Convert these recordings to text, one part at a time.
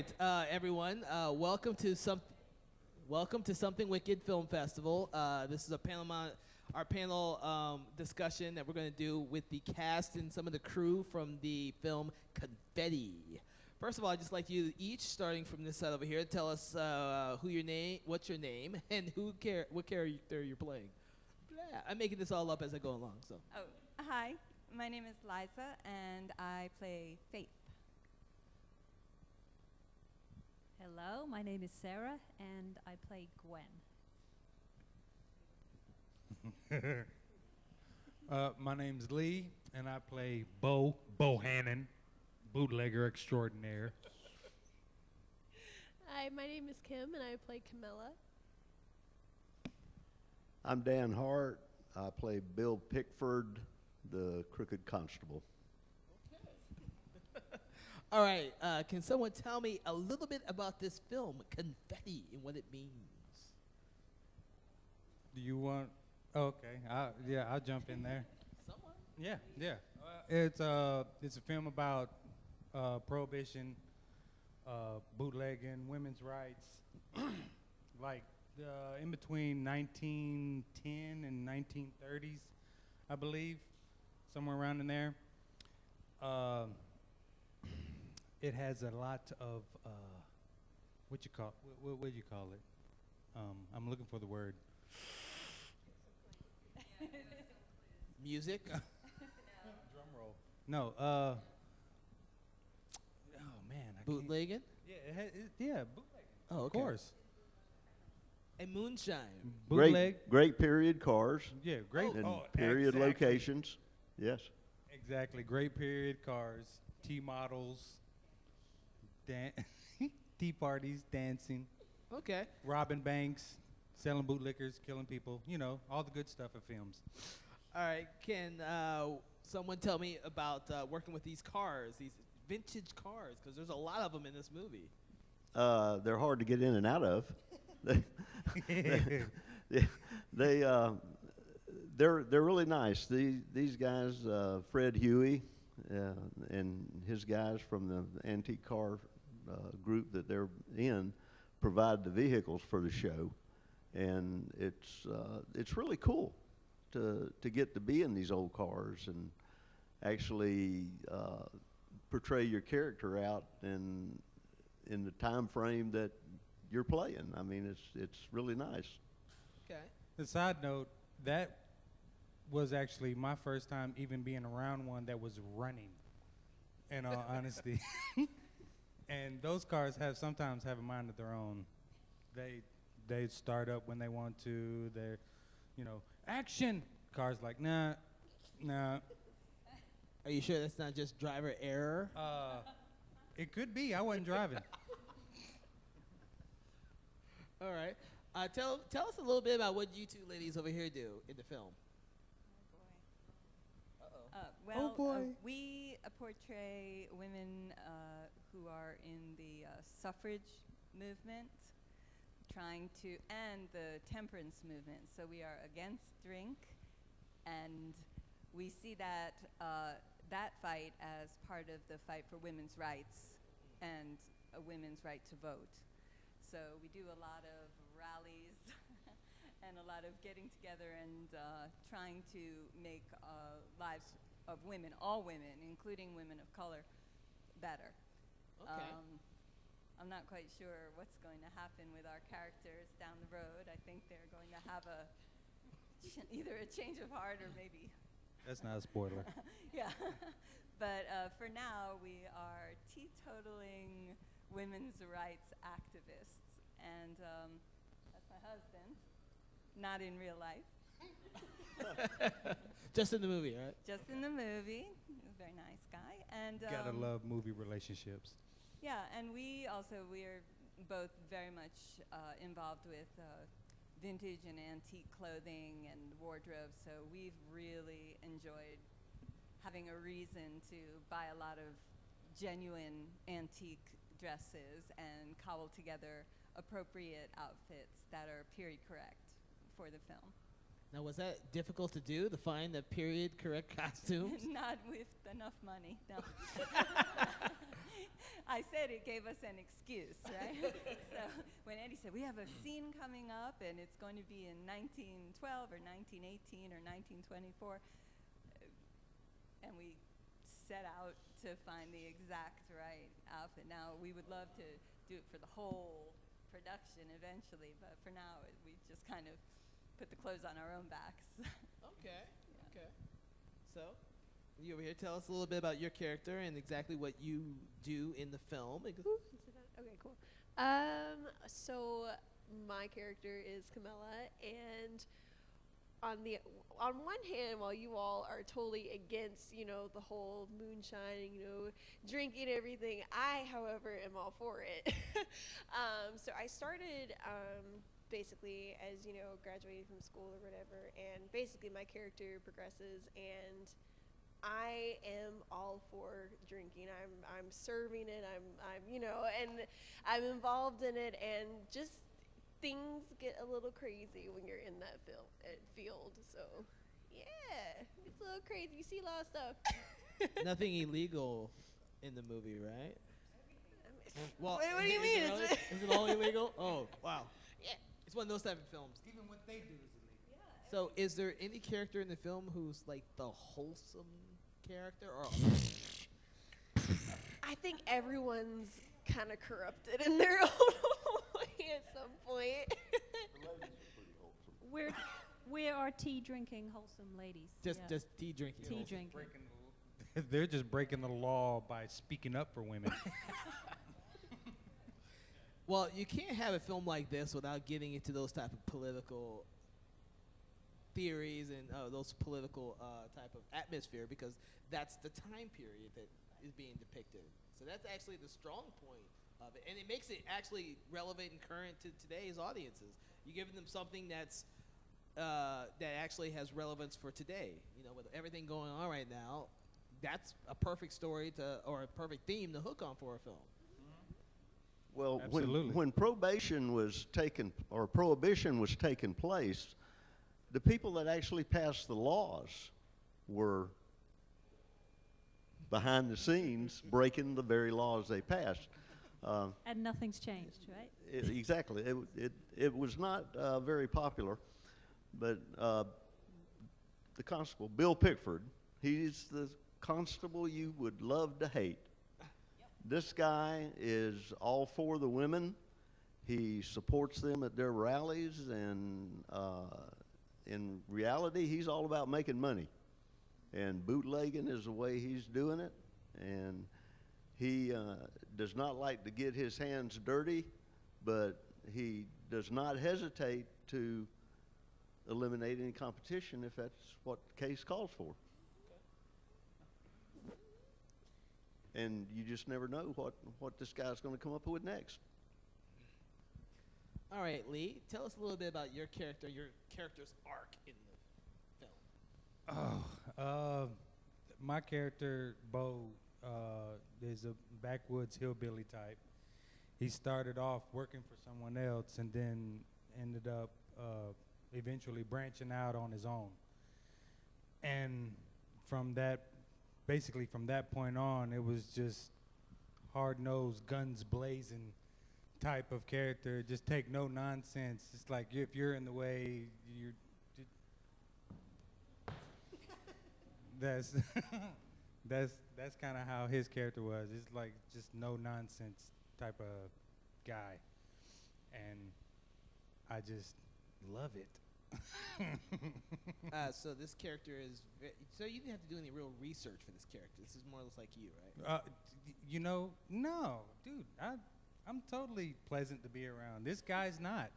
right, everyone. Welcome to Something Wicked Film Festival. This is our panel discussion that we're going to do with the cast and some of the crew from the film Confetti. First of all, I'd just like you each, starting from this side over here, tell us what's your name, and what character you're playing. Blah. I'm making this all up as I go along. So. Oh, hi. My name is Liza, and I play Faith. Hello, my name is Sarah, and I play Gwen. My name's Lee, and I play Bo Bohannon, bootlegger extraordinaire. Hi, my name is Kim, and I play Camilla. I'm Dan Hart. I play Bill Pickford, the crooked constable. All right, can someone tell me a little bit about this film, Confetti, and what it means? Do you want? Okay, I'll jump in there. Someone? Yeah. It's a film about prohibition, bootlegging, women's rights, like in between 1910 and 1930s, I believe, somewhere around in there. It has a lot of what do you call it? I'm looking for the word. Music? Drum roll. No. Oh man. Bootlegging? Yeah, bootlegging. Oh, okay. Of course. And moonshine. Bootleg. Great period cars. Yeah, great. And period locations. Yes. Exactly. Great period cars, T models, tea parties, dancing, Okay. robbing banks, selling bootlickers, killing people. You know, all the good stuff of films. All right. Can someone tell me about working with these cars, these vintage cars? Because there's a lot of them in this movie. They're hard to get in and out of. They're really nice. These guys, Fred Huey, and his guys from the antique car group that they're in, provide the vehicles for the show, and it's really cool to get to be in these old cars and actually portray your character out in the time frame that you're playing. I mean, it's really nice. Okay. The side note, that was actually my first time even being around one that was running, in all honesty. And those cars sometimes have a mind of their own. They start up when they want to. They're, action. Cars like, nah. Are you sure that's not just driver error? It could be. I wasn't driving. All right. Tell us a little bit about what you two ladies over here do in the film. We portray women who are in the suffrage movement, and the temperance movement. So we are against drink, and we see that fight as part of the fight for women's rights and a women's right to vote. So we do a lot of rallies and a lot of getting together and trying to make lives of women, all women, including women of color, better. Okay. I'm not quite sure what's going to happen with our characters down the road. I think they're going to have either a change of heart or maybe. That's not a spoiler. Yeah. But for now, we are teetotaling women's rights activists. And that's my husband, not in real life. Just in the movie, right? Just in the movie. He's a very nice guy. And Gotta love movie relationships. yeah, and we are both very much involved with vintage and antique clothing and wardrobes, so we've really enjoyed having a reason to buy a lot of genuine antique dresses and cobble together appropriate outfits that are period correct for the film. Now, was that difficult to do, to find the period correct costumes? Not with enough money, no. I said it gave us an excuse, right? So when Eddie said, we have a scene coming up and it's going to be in 1912 or 1918 or 1924, and we set out to find the exact right outfit. Now, we would love to do it for the whole production eventually, but for now, we just kind of put the clothes on our own backs. Okay. Okay. So, you over here, tell us a little bit about your character and exactly what you do in the film. Okay, cool. So my character is Camilla, and on one hand, while you all are totally against, the whole moonshine, drinking everything, I, however, am all for it. So I started basically as, graduating from school or whatever, and basically my character progresses, and I am all for drinking. I'm serving it. I'm and I'm involved in it, and just things get a little crazy when you're in that field. So, yeah, it's a little crazy. You see a lot of stuff. Nothing illegal in the movie, right? Well, What do you mean? Is it all illegal? Oh, wow. Yeah. It's one of those type of films. Even what they do is illegal. So, is there any character in the film who's like the wholesome character, or I think everyone's kind of corrupted in their own way at some point. We are tea drinking wholesome ladies. just Yeah. tea drinking? Tea drinking. They're just breaking the law by speaking up for women. Well, you can't have a film like this without getting into those type of political theories and those political type of atmosphere, because that's the time period that is being depicted. So that's actually the strong point of it, and it makes it actually relevant and current to today's audiences. You're giving them something that's that actually has relevance for today. With everything going on right now, that's a perfect story or a perfect theme to hook on for a film. Well, Absolutely. when prohibition was taking place, the people that actually passed the laws were behind the scenes breaking the very laws they passed. And nothing's changed, right? Exactly. It was not very popular, but the constable, Bill Pickford, he's the constable you would love to hate. This guy is all for the women. He supports them at their rallies, and in reality, he's all about making money. And bootlegging is the way he's doing it. And he does not like to get his hands dirty, but he does not hesitate to eliminate any competition if that's what the case calls for. And you just never know what this guy's going to come up with next. All right, Lee, tell us a little bit about your character's arc in the film. My character, Bo, is a backwoods hillbilly type. He started off working for someone else and then ended up eventually branching out on his own. And from that point on, it was just hard-nosed, guns blazing type of character. Just take no nonsense. It's like if you're in the way, that's kind of how his character was. It's like just no nonsense type of guy, and I just love it. So this character is so you didn't have to do any real research for this character. This is more or less like you, right? No, dude. I'm totally pleasant to be around. This guy's not.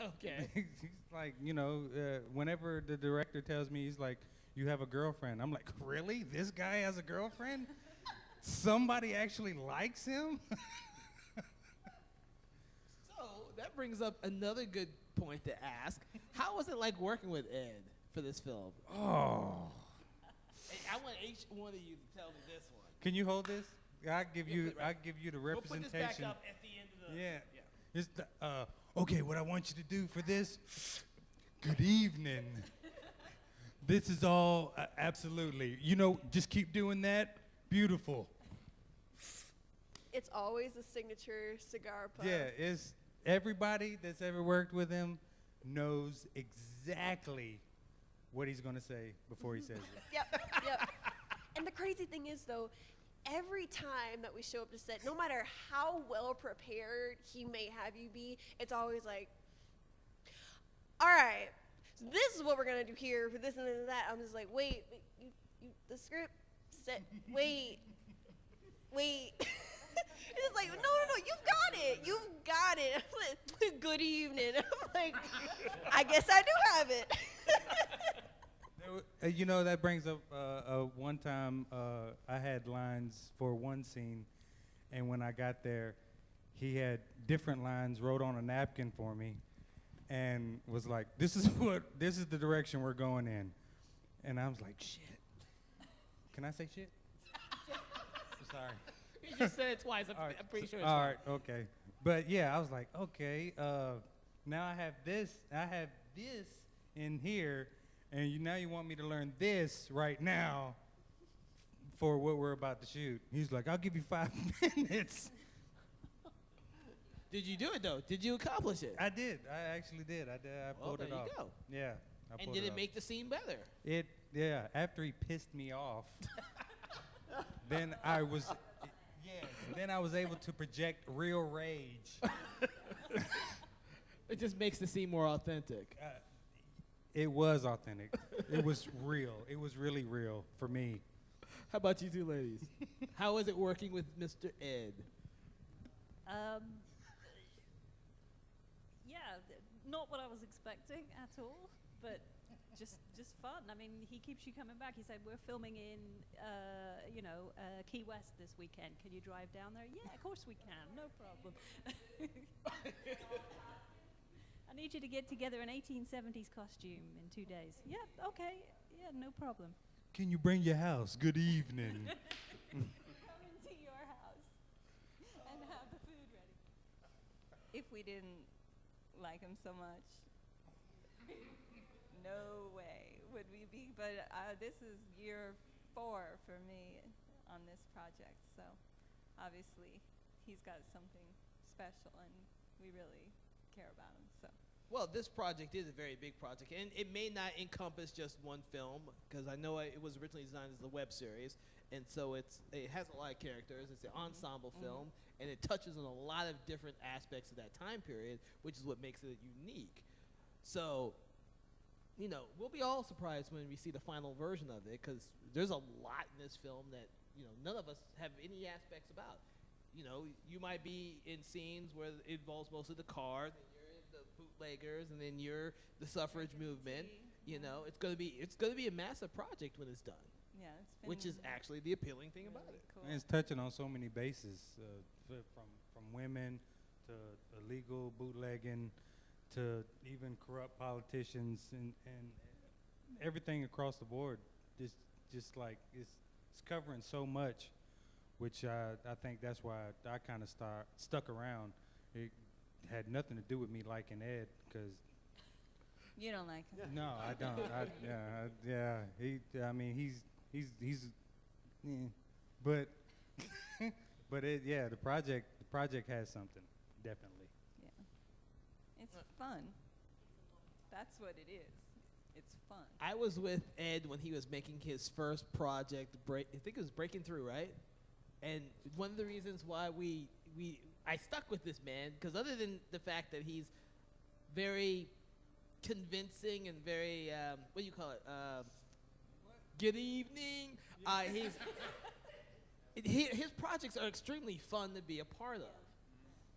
Okay. He's like, whenever the director tells me, he's like, you have a girlfriend. I'm like, really? This guy has a girlfriend? Somebody actually likes him? So that brings up another good point to ask. How was it like working with Ed for this film? Oh. Hey, I want each one of you to tell me this one. Can you hold this? I give you the We'll put representation. this back up at the end of the. Yeah. It's okay, what I want you to do for this, good evening. This is all absolutely. You know, just keep doing that. Beautiful. It's always a signature cigar puff. Yeah, it's everybody that's ever worked with him knows exactly what he's gonna say before he says it. Yep. And the crazy thing is, though, every time that we show up to set, no matter how well prepared he may have you be, it's always like, all right, so this is what we're gonna do here for this and that. I'm just like, wait, you the script set, wait. It's like, no, you've got it. I'm like, good evening. I'm like, I guess I do have it. You know, that brings up one time I had lines for one scene, and when I got there, he had different lines wrote on a napkin for me, and was like, this is the direction we're going in. And I was like, shit. Can I say shit? Sorry. You just said it twice. All right, I'm pretty sure it's all fine. right, okay. But yeah, I was like, okay, now I have this in here, and now you want me to learn this right now for what we're about to shoot. He's like, I'll give you 5 minutes. Did you do it though? Did you accomplish it? I did. I actually did. I pulled there it you off. go. Yeah. I And pulled did it off. make the scene better? Yeah, after he pissed me off, then I was able to project real rage. It just makes the scene more authentic. It was authentic. It was real. It was really real for me. How about you two ladies? How was it working with Mr. Ed? Not what I was expecting at all, but just fun. I mean, he keeps you coming back. He said, we're filming in, Key West this weekend. Can you drive down there? Yeah, of course we can. No problem. I need you to get together an 1870s costume in 2 days. Yeah, okay. Yeah, no problem. Can you bring your house? Good evening. Come into your house and have the food ready. If we didn't like him so much, no way would we be. But this is year 4 for me on this project, so obviously he's got something special, and we really care about him. So. Well, this project is a very big project, and it may not encompass just one film, because I know it was originally designed as a web series, and so it has a lot of characters. It's an ensemble film, and it touches on a lot of different aspects of that time period, which is what makes it unique. So, we'll be all surprised when we see the final version of it, because there's a lot in this film that none of us have any aspects about. You might be in scenes where it involves mostly the car, then you're the bootleggers, and then you're the suffrage movement. It's gonna be a massive project when it's done. Yeah, it's been Which is actually the appealing thing about really it. cool. And it's touching on so many bases, from women to illegal bootlegging to even corrupt politicians and everything across the board. Just like it's covering so much, which I think that's why I kind of stuck around. It had nothing to do with me liking Ed, because You don't like him. no, I don't. He's but the project has something, definitely. Yeah. It's fun. That's what it is. It's fun. I was with Ed when he was making his first project. I think it was Breaking Through, right? And one of the reasons why I stuck with this man, because other than the fact that he's very convincing and very what do you call it? Good evening. His projects are extremely fun to be a part of,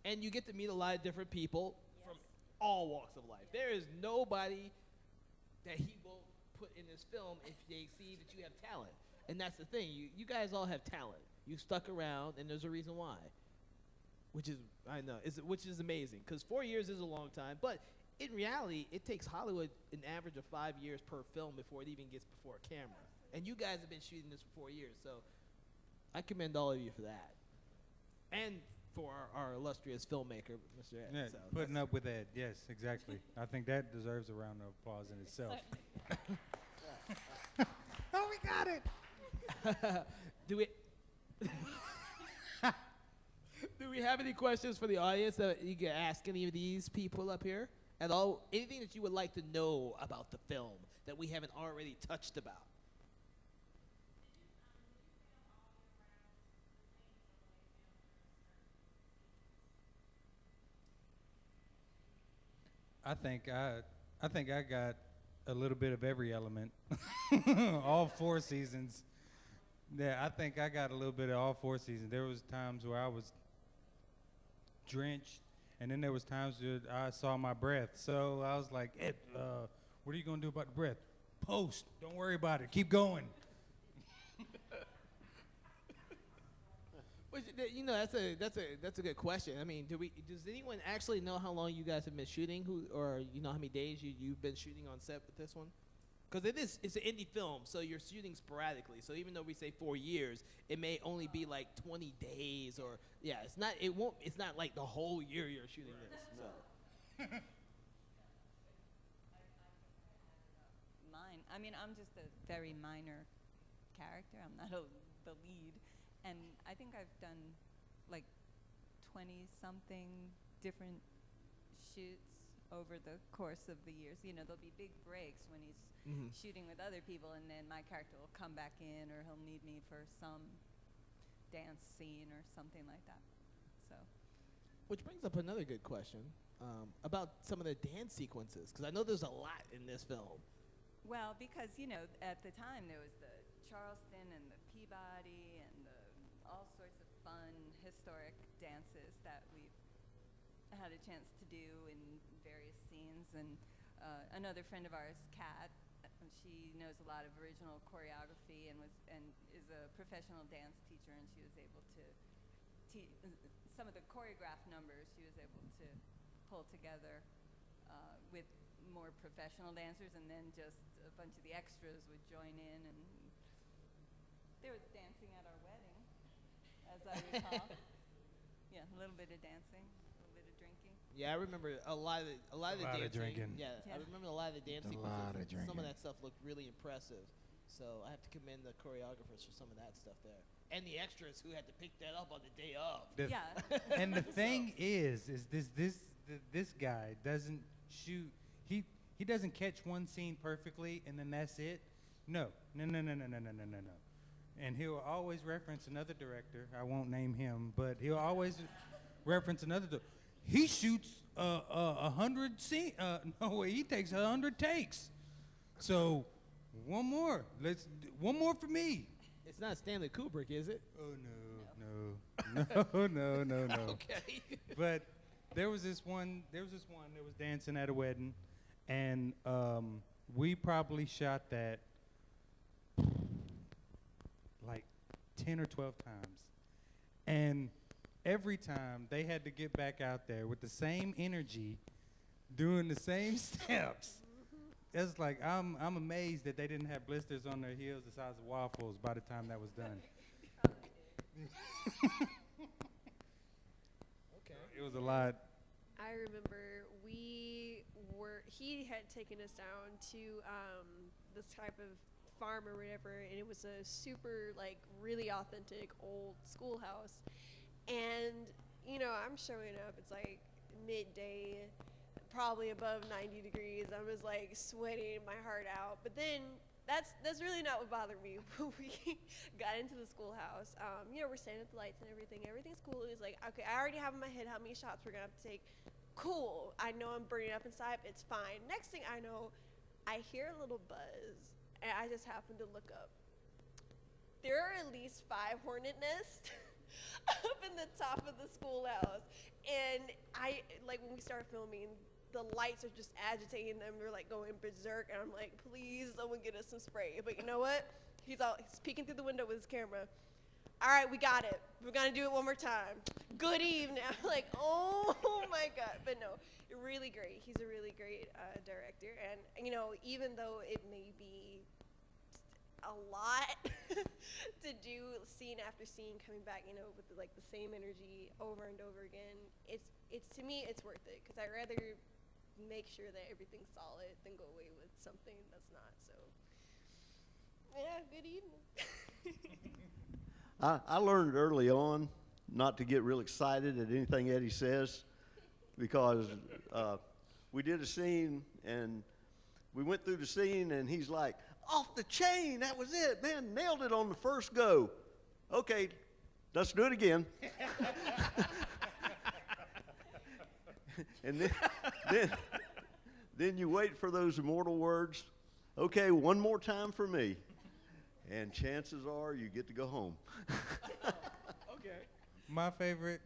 and you get to meet a lot of different people from all walks of life. There is nobody that he won't put in this film if they see that you have talent, and that's the thing. You guys all have talent. You stuck around, and there's a reason why. Which is amazing, because 4 years is a long time, but in reality, it takes Hollywood an average of 5 years per film before it even gets before a camera. And you guys have been shooting this for 4 years, so I commend all of you for that. And for our illustrious filmmaker, Mr. Ed. Yeah, So putting up with Ed. Yes, exactly. I think that deserves a round of applause in itself. Oh, we got it. Do we do we have any questions for the audience that you can ask any of these people up here at all? Anything that you would like to know about the film that we haven't already touched about? I think I got a little bit of every element, all 4 seasons. Yeah, I think I got a little bit of all 4 seasons. There was times where I was drenched, and then there was times that I saw my breath. So I was like, Ed, what are you gonna do about the breath? Post. Don't worry about it. Keep going. Which, you know, that's a good question. I mean, does anyone actually know how long you guys have been shooting? Or you know how many days you've been shooting on set with this one? Because it's an indie film, so you're shooting sporadically. So even though we say 4 years, it may only be like 20 days, or it's not like the whole year you're shooting this. So. Mine. I mean, I'm just a very minor character. I'm not the lead. And I think I've done like 20-something different shoots over the course of the years. You know, there'll be big breaks when he's shooting with other people, and then my character will come back in, or he'll need me for some dance scene or something like that. So. Which brings up another good question about some of the dance sequences, because I know there's a lot in this film. Well, because, you know, at the time there was the Charleston and the Peabody and all sorts of fun, historic dances that we've had a chance to do in various scenes. And another friend of ours, Kat, she knows a lot of original choreography and is a professional dance teacher, and she was able to some of the choreographed numbers she was able to pull together with more professional dancers, and then just a bunch of the extras would join in, and there was dancing at our wedding, as I recall. Yeah, a little bit of dancing, a little bit of drinking. Yeah, I remember a lot of the dancing. drinking. Yeah, I remember a lot of the dance A sequences. lot of Some of drinking. that stuff looked really impressive. So I have to commend the choreographers for some of that stuff there, and the extras who had to pick that up on the day of. Yeah. And the thing is this guy doesn't shoot. He doesn't catch one scene perfectly and then that's it. No. And he'll always reference another director. I won't name him, but he'll always reference another. He shoots 100 scenes. He takes 100 takes. So one more. One more for me. It's not Stanley Kubrick, is it? Oh no. Okay. But there was this one that was dancing at a wedding, and we probably shot that like 10 or 12 times. And every time they had to get back out there with the same energy, doing the same steps. It's like I'm amazed that they didn't have blisters on their heels the size of waffles by the time that was done. Okay. It was a lot. I remember he had taken us down to this type of farm or whatever, and it was a super, like, really authentic old schoolhouse. And, you know, I'm showing up, it's like midday, probably above 90 degrees. I was like sweating my heart out. But then that's really not what bothered me. When we got into the schoolhouse, you know, we're standing at the lights and everything. Everything's cool. It was like, okay, I already have in my head how many shots we're gonna have to take. Cool. I know I'm burning up inside. It's fine. Next thing I know, I hear a little buzz, and I just happen to look up. There are at least 5 hornet nests up in the top of the schoolhouse. And when we started filming, the lights are just agitating them. They're like going berserk, and I'm like, please, someone get us some spray. But you know what? He's peeking through the window with his camera. All right, we got it. We're gonna do it one more time. Good evening. I'm like, oh my God. But no, really great. He's a really great director. And you know, even though it may be a lot to do scene after scene, coming back, you know, with the same energy over and over again, it's to me, it's worth it, because I'd rather make sure that everything's solid than go away with something that's not. So Yeah, good evening. I learned early on not to get real excited at anything Eddie says because we did a scene and we went through the scene and he's like, off the chain, that was it, man, nailed it on the first go. Okay, let's do it again. And then you wait for those immortal words, okay, one more time for me. And chances are you get to go home. Okay. My favorite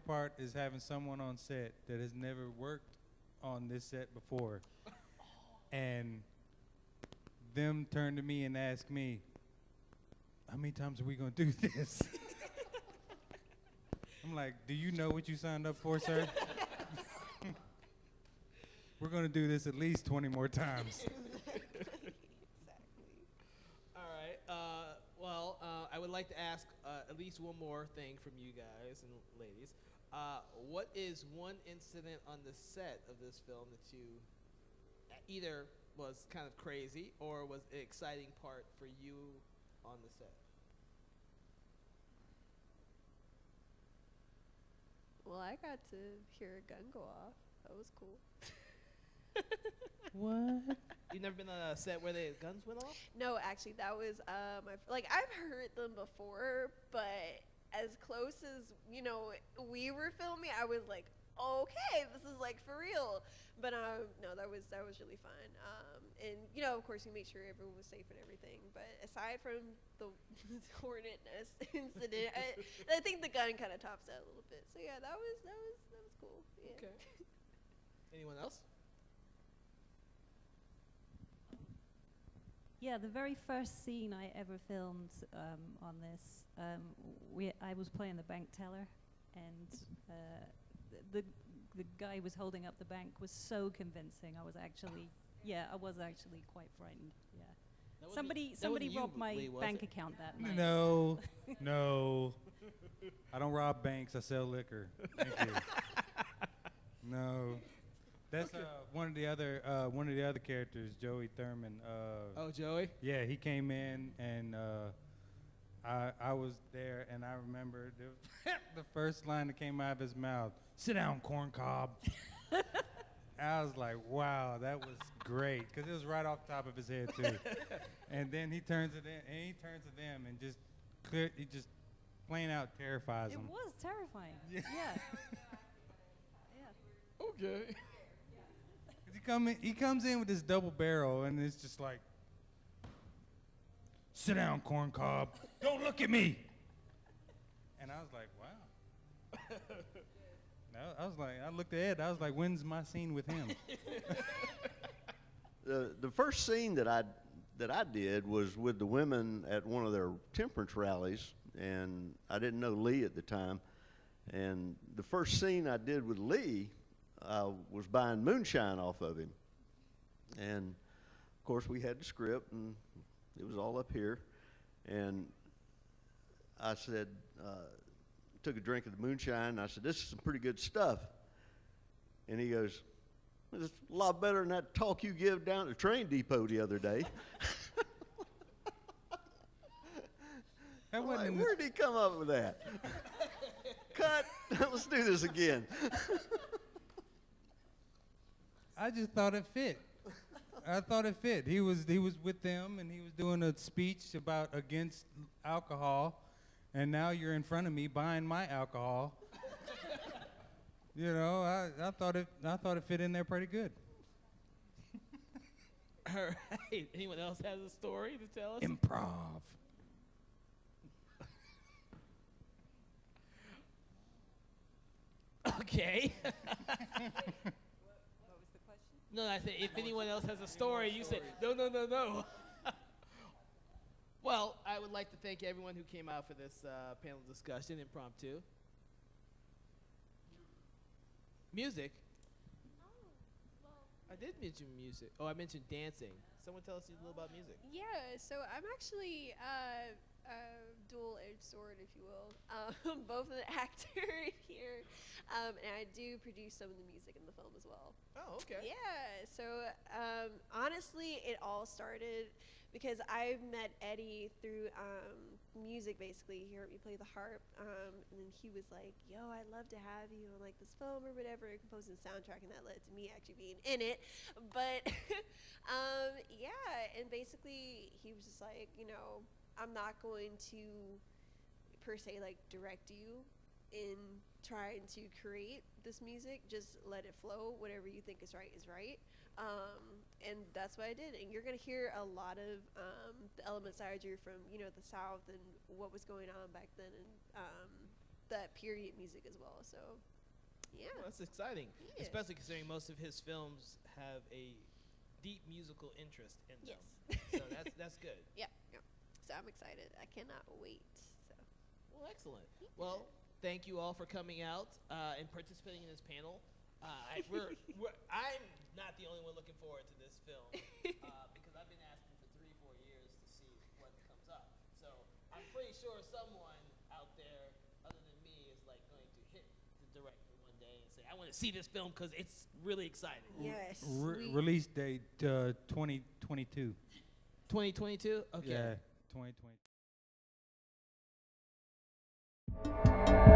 part is having someone on set that has never worked on this set before, and them turn to me and ask me, "How many times are we gonna do this?" I'm like, "Do you know what you signed up for, sir? We're gonna do this at least 20 more times." All right. I would like to ask at least one more thing from you guys and ladies. What is one incident on the set of this film that you either was kind of crazy or was an exciting part for you on the set? Well, I got to hear a gun go off. That was cool. What? You've never been on a set where the guns went off? No, actually, that was I've heard them before, but as close as we were filming, I was like, okay, this is like for real. But no, that was really fun. And of course, we made sure everyone was safe and everything. But aside from the hornet nest incident, I think the gun kind of tops that a little bit. So yeah, that was cool. Yeah. Okay. Anyone else? Yeah, the very first scene I ever filmed on this, I was playing the bank teller, and the guy who was holding up the bank was so convincing. I was actually quite frightened. Yeah. Somebody robbed my bank account that night. No. I don't rob banks. I sell liquor. Thank you. No. That's one of the other characters, Joey Thurman. Oh, Joey? Yeah, he came in and I was there, and I remember the first line that came out of his mouth: "Sit down, corn cob." I was like, wow, that was great, because it was right off the top of his head too. And then he turns to them and he just plain out terrifies them. It was terrifying. Yeah. Okay. He comes in with this double barrel, and it's just like, "Sit down, corn cob. Don't look at me." And I was like, wow. I looked at Ed. I was like, when's my scene with him? The first scene that I did was with the women at one of their temperance rallies, and I didn't know Lee at the time. And the first scene I did with Lee, I was buying moonshine off of him. And, of course, we had the script, and it was all up here. And I said, took a drink of the moonshine, and I said, "This is some pretty good stuff." And he goes, "It's a lot better than that talk you give down at the train depot the other day." I'm like, where did he come up with that? Cut. Let's do this again. I just thought it fit. He was with them, and he was doing a speech against alcohol, and now you're in front of me buying my alcohol. I thought it fit in there pretty good. All right. Anyone else has a story to tell us? Improv. Okay. What was the question? No, I said if anyone else has a story, you said no. Well, I would like to thank everyone who came out for this panel discussion, impromptu. Music? I did mention music. Oh, I mentioned dancing. Someone tell us a little about music. Yeah, so I'm actually a dual-edged sword, if you will. Both an actor here, and I do produce some of the music in the film as well. Oh, okay. Yeah, so honestly, it all started because I met Eddie through music. Basically, he heard me play the harp, and then he was like, "Yo, I'd love to have you on like this film or whatever, composing the soundtrack," and that led to me actually being in it. But yeah, and basically he was just like, I'm not going to per se like direct you in trying to create this music. Just let it flow. Whatever you think is right is right. And that's what I did. And you're gonna hear a lot of the elements I drew from the South and what was going on back then, and that period music as well. So yeah, Well, that's exciting, Yeah. especially considering most of his films have a deep musical interest in them. Yes. So that's good. Yeah. So I'm excited. I cannot wait. So Well, excellent. Well, thank you all for coming out and participating in this panel. I'm not the only one looking forward to this film because I've been asking for 3-4 years to see what comes up. So I'm pretty sure someone out there other than me is like going to hit the director one day and say, "I want to see this film because it's really exciting." yes. Release date 2022. 2022. Okay. Yeah, 2022.